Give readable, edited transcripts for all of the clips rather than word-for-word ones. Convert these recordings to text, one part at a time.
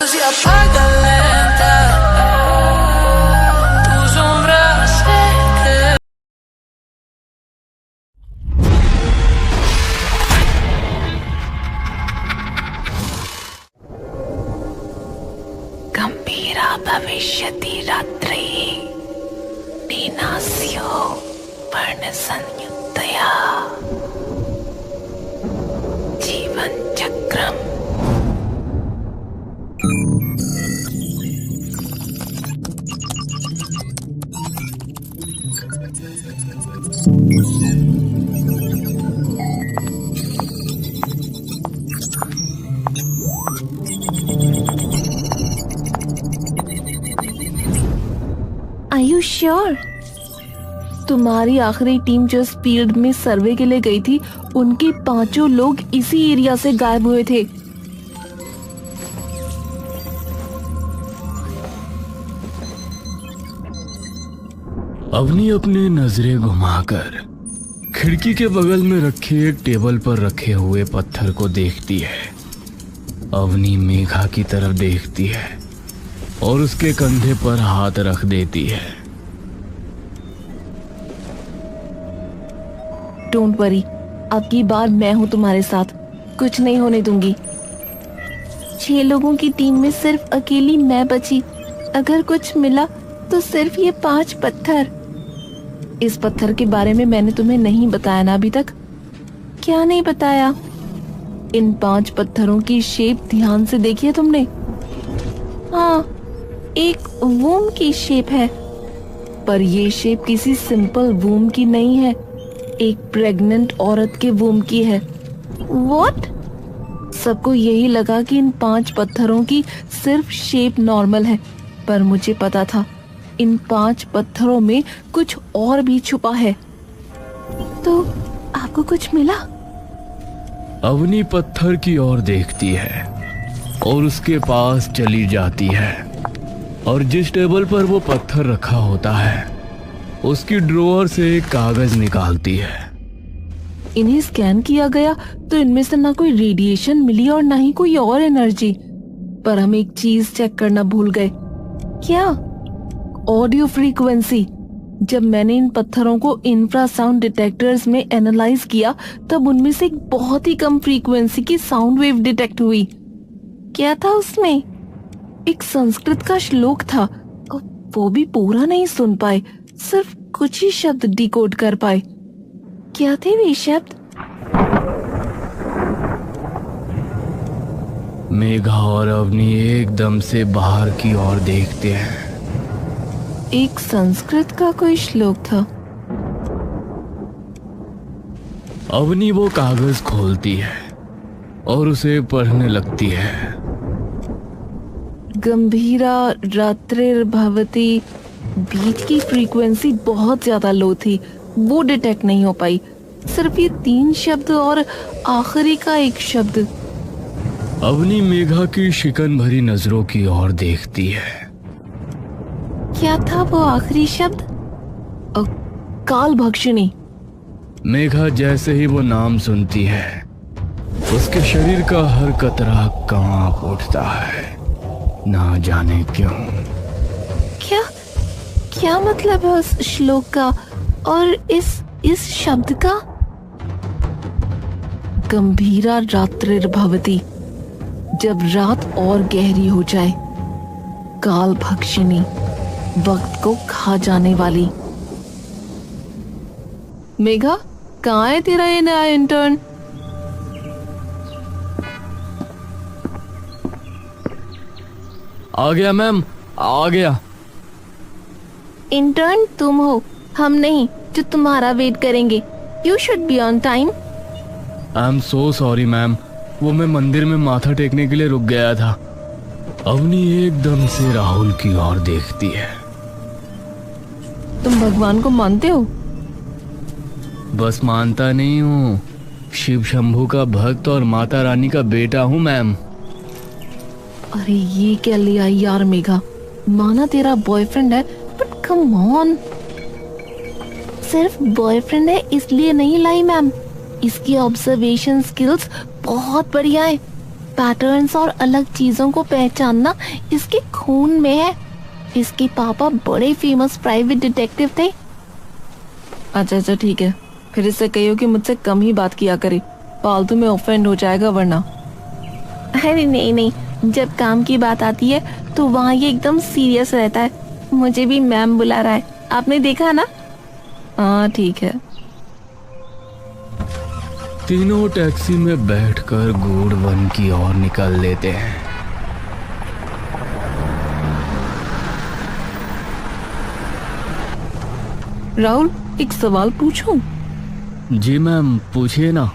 Se apaga lenta, tu sombra se queda. गंभीरा भविष्यति रात्रि नीनास्यो वर्णसंयुक्तया जीवन चक्रम। Are you sure? तुम्हारी आखिरी टीम जो इस फील्ड में सर्वे के लिए गई थी, उनके 5 लोग इसी एरिया से गायब हुए थे। अवनी अपनी नजरें घुमाकर खिड़की के बगल में रखे एक टेबल पर रखे हुए पत्थर को देखती है। अवनी मेघा की तरफ देखती है और उसके कंधे पर हाथ रख देती है। डोंट वरी, अब की बार मैं हूँ तुम्हारे साथ, कुछ नहीं होने दूंगी। 6 लोगों की टीम में सिर्फ अकेली मैं बची। अगर कुछ मिला तो सिर्फ ये 5 पत्थर। इस पत्थर के बारे में मैंने तुम्हें नहीं बताया ना अभी तक? क्या नहीं बताया? इन 5 पत्थरों की शेप ध्यान से देखी है तुमने? हाँ, एक वूम की शेप है, पर ये शेप किसी सिंपल वूम की नहीं है, एक प्रेग्नेंट औरत के वूम की है। व्हाट? सबको यही लगा कि इन 5 पत्थरों की सिर्फ शेप नॉर्मल है, पर मुझे पता था इन 5 पत्थरों में कुछ और भी छुपा है। तो आपको कुछ मिला? अवनी पत्थर की ओर देखती है और उसके पास चली जाती है और जिस टेबल पर वो पत्थर रखा होता है उसकी ड्रॉअर से एक कागज निकालती है। इन्हें स्कैन किया गया तो इनमें से ना कोई रेडिएशन मिली और ना ही कोई और एनर्जी, पर हम एक चीज चेक करना भूल गए। क्या? Audio frequency. जब मैंने इन पत्थरों को इंफ्रासाउंड डिटेक्टर्स में एनालाइज किया तब उनमें से एक बहुत ही कम फ्रीक्वेंसी की साउंड वेव डिटेक्ट हुई। क्या था उसमें? एक संस्कृत का श्लोक था, और वो भी पूरा नहीं सुन पाए, सिर्फ कुछ ही शब्द डिकोड कर पाए। क्या थे वे शब्द? मेघा और अवनी एकदम से बाहर की ओर देखते हैं। एक संस्कृत का कोई श्लोक था। अवनी वो कागज खोलती है और उसे पढ़ने लगती है। गंभीरा रात्रिर्भवति, बीच की फ्रीक्वेंसी बहुत ज्यादा लो थी, वो डिटेक्ट नहीं हो पाई। सिर्फ ये 3 शब्द और आखिरी का एक शब्द। अवनी मेघा की शिकन भरी नजरों की ओर देखती है। क्या था वो आखिरी शब्द? काल भक्षिणी। मेघा जैसे ही वो नाम सुनती है उसके शरीर का हर कतरा कांप उठता है, ना जाने क्यों। क्या क्या मतलब है उस श्लोक का और इस शब्द का? गंभीरा रात्रिर्भवति, जब रात और गहरी हो जाए। काल भक्षिणी, वक्त को खा जाने वाली। मेघा, कहाँ है तेरा ये नया इंटर्न? आ गया मैम, आ गया। इंटर्न तुम हो, हम नहीं, जो तुम्हारा वेट करेंगे। You should be on time. I am so sorry ma'am, वो मैं मंदिर में माथा टेकने के लिए रुक गया था। अवनी एकदम से राहुल की ओर देखती है। तुम भगवान को मानते हो? बस मानता नहीं हूँ, शिव शंभू का भक्त और माता रानी का बेटा हूँ मैम। अरे ये क्या लिया यार मेघा, माना तेरा बॉयफ्रेंड है, बट कम ऑन। सिर्फ बॉयफ्रेंड है इसलिए नहीं लाई मैम, इसकी ऑब्जर्वेशन स्किल्स बहुत बढ़िया है। पैटर्न्स और अलग चीजों को पहचानना इसके खून में है। इसके पापा बड़े फेमस प्राइवेट डिटेक्टिव थे। अच्छा ठीक है, फिर इससे कहियो कि मुझसे कम ही बात किया करे, फालतू में ऑफेंड हो जाएगा वरना। अरे नहीं, जब काम की बात आती है तो वहाँ ये एकदम सीरियस रहता है। मुझे भी मैम बुला रहा है, आपने देखा ना? हाँ ठीक है। तीनों टैक्सी में बैठकर गूढ़ वन की ओर निकल लेते हैं। राहुल, एक सवाल पूछूं? जी मैम, पूछिए ना।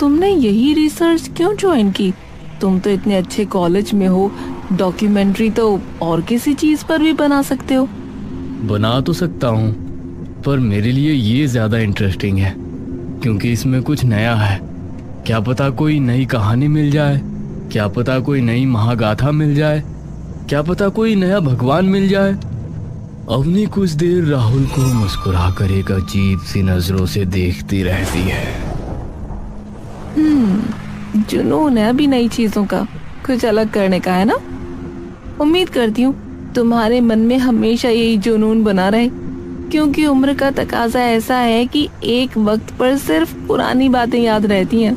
तुमने यही रिसर्च क्यों ज्वाइन की? तुम तो इतने अच्छे कॉलेज में हो, डॉक्यूमेंट्री तो और किसी चीज पर भी बना सकते हो। बना तो सकता हूँ, पर मेरे लिए ये ज्यादा इंटरेस्टिंग है क्योंकि इसमें कुछ नया है। क्या पता कोई नई कहानी मिल जाए, क्या पता कोई नई महागाथा मिल जाए, क्या पता कोई नया भगवान मिल जाए। अवनी कुछ देर राहुल को मुस्कुराकर एक अजीब सी नजरों से देखती रहती है। जुनून है अभी नई चीजों का, कुछ अलग करने का है ना? उम्मीद करती हूँ तुम्हारे मन में हमेशा यही जुनून बना रहे, क्योंकि उम्र का तकाजा ऐसा है कि एक वक्त पर सिर्फ पुरानी बातें याद रहती हैं।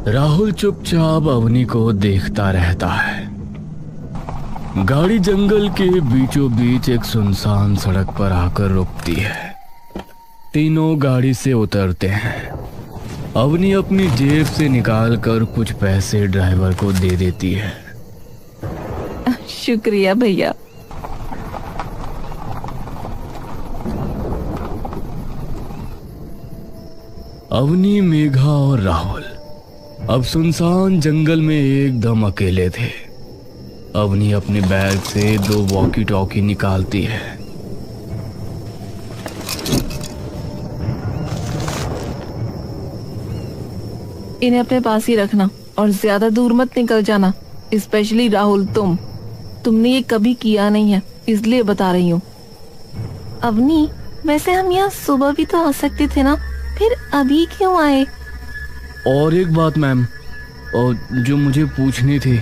राहुल चुपचाप अवनी को देखता रहता है। गाड़ी जंगल के बीचों बीच एक सुनसान सड़क पर आकर रुकती है। तीनों गाड़ी से उतरते हैं। अवनी अपनी जेब से निकालकर कुछ पैसे ड्राइवर को दे देती है। शुक्रिया भैया। अवनी, मेघा और राहुल अब सुनसान जंगल में एकदम अकेले थे। अवनी अपने बैग से 2 वॉकी टॉकी निकालती है। इन्हें अपने पास ही रखना और ज्यादा दूर मत निकल जाना, स्पेशली राहुल। तुमने ये कभी किया नहीं है, इसलिए बता रही हूँ। अवनी, वैसे हम यहाँ सुबह भी तो आ सकते थे ना, फिर अभी क्यों आए? और एक बात मैम, और जो मुझे पूछनी थी,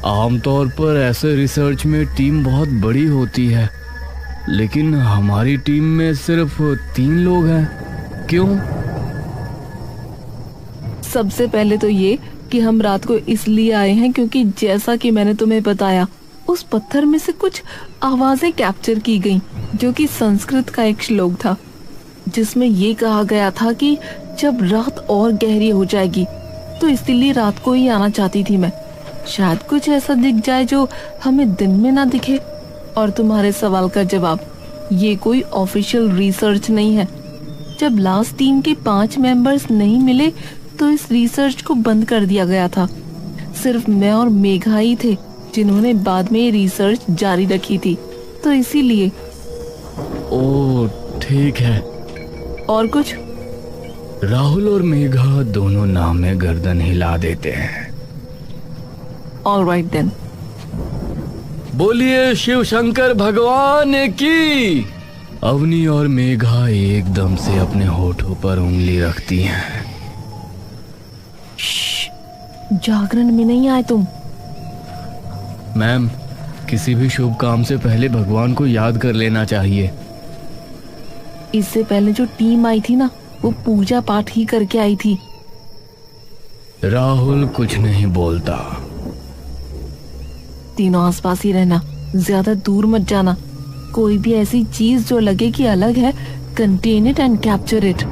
आमतौर पर ऐसे रिसर्च में टीम बहुत बड़ी होती है, लेकिन हमारी टीम में सिर्फ 3 लोग हैं, क्यों? सबसे पहले तो ये कि हम रात को इसलिए आए हैं क्योंकि जैसा कि मैंने तुम्हें बताया, उस पत्थर में से कुछ आवाजें कैप्चर की गईं, जो कि संस्कृत का एक श्लोक था, जिसमें ये कहा गया था कि जब रात और गहरी हो जाएगी तो इसीलिए रात को ही आना चाहती थी मैं। शायद कुछ ऐसा दिख जाए जो हमें दिन में ना दिखे। और तुम्हारे सवाल का जवाब, ये कोई ऑफिशियल रिसर्च नहीं है। जब लास्ट टीम के 5 मेंबर्स नहीं मिले तो इस रिसर्च को बंद कर दिया गया था। सिर्फ मैं और मेघा ही थे जिन्होंने बाद में ये रिसर्च जारी रखी थी, तो इसीलिए। ओह ठीक है। और कुछ? राहुल और मेघा दोनों नाम में गर्दन हिला देते हैं। Alright then. बोलिए शिव शंकर भगवान की। अवनी और मेघा एकदम से अपने होठों पर उंगली रखती हैं। जागरण में नहीं आए तुम? मैम, किसी भी शुभ काम से पहले भगवान को याद कर लेना चाहिए। इससे पहले जो टीम आई थी ना, वो पूजा पाठ ही करके आई थी। राहुल कुछ नहीं बोलता। तीनों आसपास ही रहना, ज्यादा दूर मत जाना। कोई भी ऐसी चीज जो लगे कि अलग है, contain it and capture it.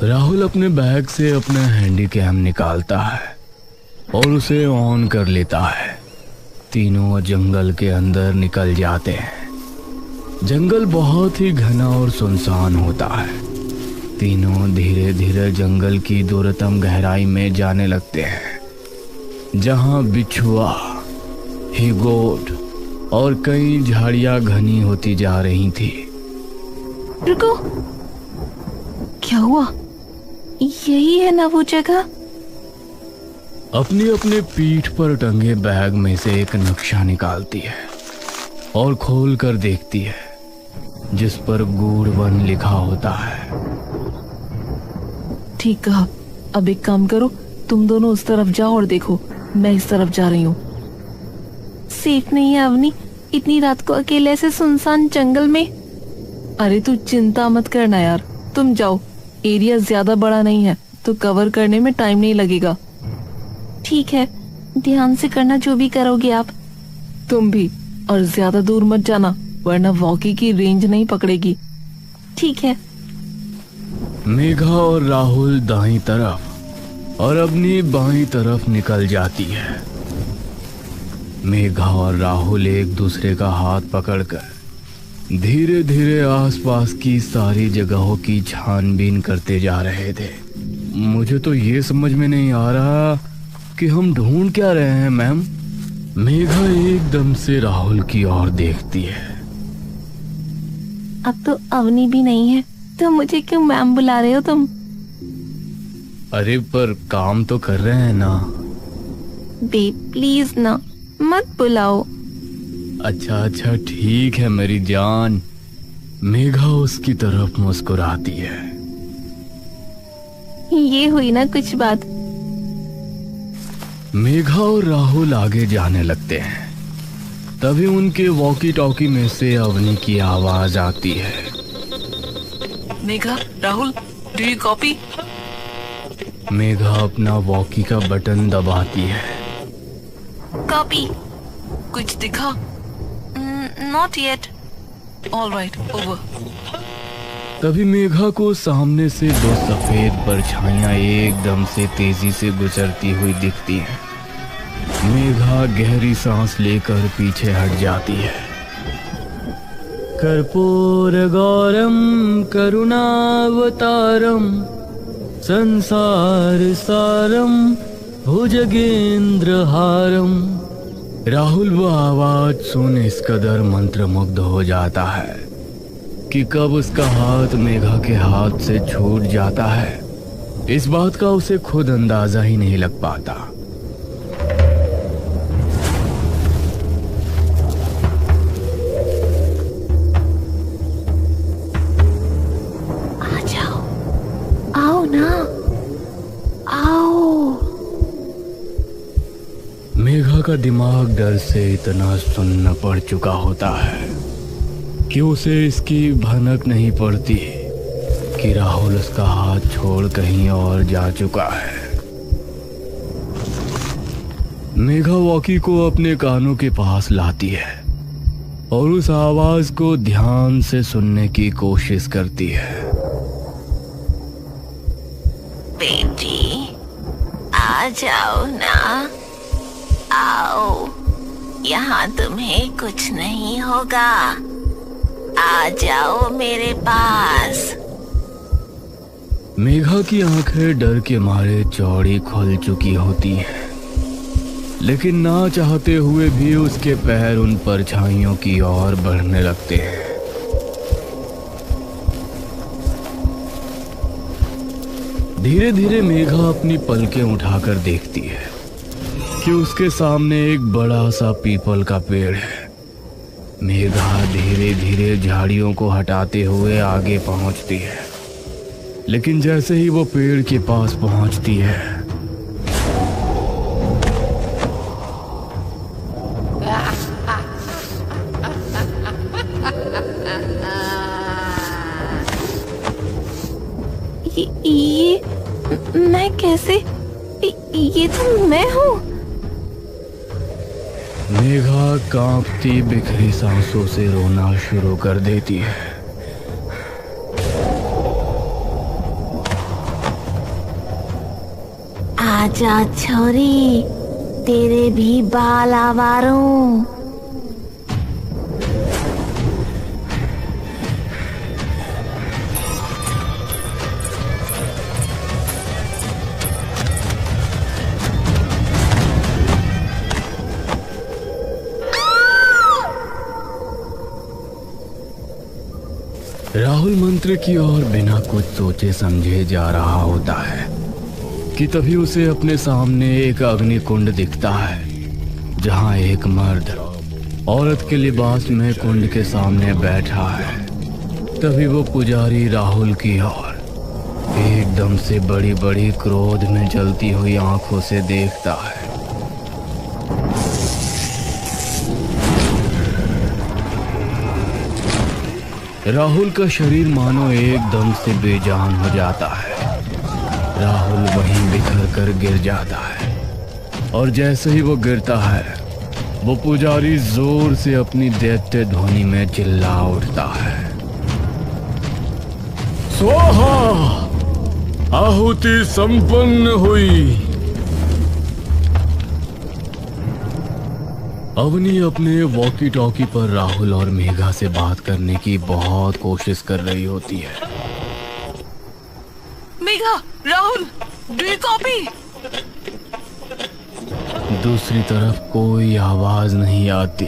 Rahul अपने बैग से अपना हैंडी कैम निकालता है और उसे ऑन कर लेता है। तीनों जंगल के अंदर निकल जाते हैं। जंगल बहुत ही घना और सुनसान होता है। तीनों धीरे धीरे जंगल की दूरतम गहराई में जाने लगते हैं, जहां बिच्छुआ, हिगोट और कई झाड़ियां घनी होती जा रही थी। रुको, क्या हुआ? यही है ना वो जगह? अपनी अपने पीठ पर टंगे बैग में से एक नक्शा निकालती है और खोल कर देखती है, जिस पर गूढ़ वन लिखा होता है। ठीक कहा। अब एक काम करो, तुम दोनों उस तरफ जाओ और देखो, मैं इस तरफ जा रही हूँ। सेफ नहीं है अवनी, इतनी रात को अकेले ऐसे सुनसान जंगल में। अरे तू चिंता मत करना यार, तुम जाओ, एरिया ज्यादा बड़ा नहीं है तो कवर करने में टाइम नहीं लगेगा। ठीक है, ध्यान से करना जो भी करोगे आप। तुम भी, और ज्यादा दूर मत जाना वरना वॉकी की रेंज नहीं पकड़ेगी। ठीक है। मेघा और राहुल दाईं तरफ और अवनी बाईं तरफ निकल जाती है। मेघा और राहुल एक दूसरे का हाथ पकड़कर धीरे धीरे आसपास की सारी जगहों की छानबीन करते जा रहे थे। मुझे तो ये समझ में नहीं आ रहा कि हम ढूंढ क्या रहे हैं मैम। मेघा एकदम से राहुल की ओर देखती है। अब तो अवनी भी नहीं है तो मुझे क्यों मैम बुला रहे हो तुम? अरे पर काम तो कर रहे हैं ना। बेब प्लीज ना, मत बुलाओ। अच्छा ठीक है मेरी जान। मेघा उसकी तरफ मुस्कुराती है। ये हुई ना कुछ बात। मेघा और राहुल आगे जाने लगते हैं। तभी उनके वॉकी टॉकी में से अवनी की आवाज आती है। Megha, Rahul, do you copy? Megha अपना वॉकी का बटन दबाती है। कॉपी। कुछ दिखा? Not yet. Alright, over. तभी मेघा को सामने से दो सफेद परछाइयां एकदम से तेजी से गुजरती हुई दिखती हैं। मेघा गहरी सांस लेकर पीछे हट जाती है। कर्पूर गौरम करुणावतारम संसार सारम भुजगेंद्रहारम। राहुल वो आवाज सुन इस कदर मंत्रमुग्ध हो जाता है कि कब उसका हाथ मेघा के हाथ से छूट जाता है, इस बात का उसे खुद अंदाजा ही नहीं लग पाता। आ जाओ, आओ ना, आओ। मेघा का दिमाग डर से इतना सुन्न पड़ चुका होता है कि उसे इसकी भनक नहीं पड़ती कि राहुल उसका हाथ छोड़ कहीं और जा चुका है। मेघा वॉकी को अपने कानों के पास लाती है और उस आवाज को ध्यान से सुनने की कोशिश करती है। बेटी, आ जाओ ना, आओ, यहाँ तुम्हें कुछ नहीं होगा। आ जाओ मेरे पास। मेघा की आंखें डर के मारे चौड़ी खुल चुकी होती हैं, लेकिन ना चाहते हुए भी उसके पैर उन परछाइयों की ओर बढ़ने लगते हैं। धीरे धीरे मेघा अपनी पलकें उठाकर देखती है कि उसके सामने एक बड़ा सा पीपल का पेड़ है। मेघा धीरे धीरे झाड़ियों को हटाते हुए आगे पहुंचती है, लेकिन जैसे ही वो पेड़ के पास पहुंचती है, ये मैं कैसे? ये तो मैं हूँ। मेघा कांपती बिखरी सांसों से रोना शुरू कर देती है। आजा छोरी, तेरे भी बाल आवारों। राहुल मंत्र की ओर बिना कुछ सोचे समझे जा रहा होता है कि तभी उसे अपने सामने एक अग्नि कुंड दिखता है, जहां एक मर्द औरत के लिबास में कुंड के सामने बैठा है। तभी वो पुजारी राहुल की ओर एकदम से बड़ी बड़ी क्रोध में जलती हुई आंखों से देखता है। राहुल का शरीर मानो एकदम से बेजान हो जाता है। राहुल वहीं बिखर कर गिर जाता है और जैसे ही वो गिरता है वो पुजारी जोर से अपनी दैत्य ध्वनि में चिल्ला उठता है, स्वाहा, आहुति संपन्न हुई। अवनी अपने वॉकी टॉकी पर राहुल और मेघा से बात करने की बहुत कोशिश कर रही होती है। Megha, Rahul, do you copy? दूसरी तरफ कोई आवाज नहीं आती।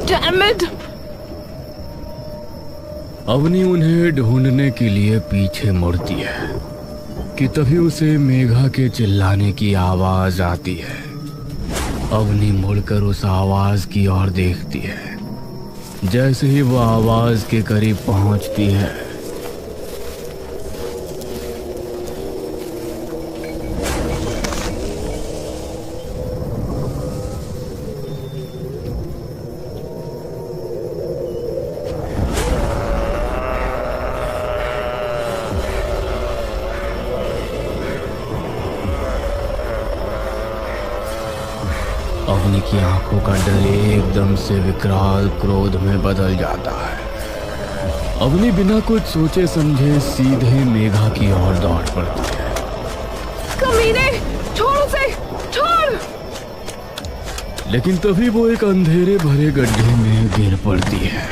Damn it! अवनी उन्हें ढूंढने के लिए पीछे मुड़ती है कि तभी उसे मेघा के चिल्लाने की आवाज आती है। अवनी मुड़कर उस आवाज की ओर देखती है। जैसे ही वो आवाज के करीब पहुंचती है अवनी की आंखों का डर एकदम से विकराल क्रोध में बदल जाता है। अवनी बिना कुछ सोचे समझे सीधे मेघा की ओर दौड़ पड़ती है। कमीने, छोड़ उसे, छोड़! लेकिन तभी वो एक अंधेरे भरे गड्ढे में गिर पड़ती है।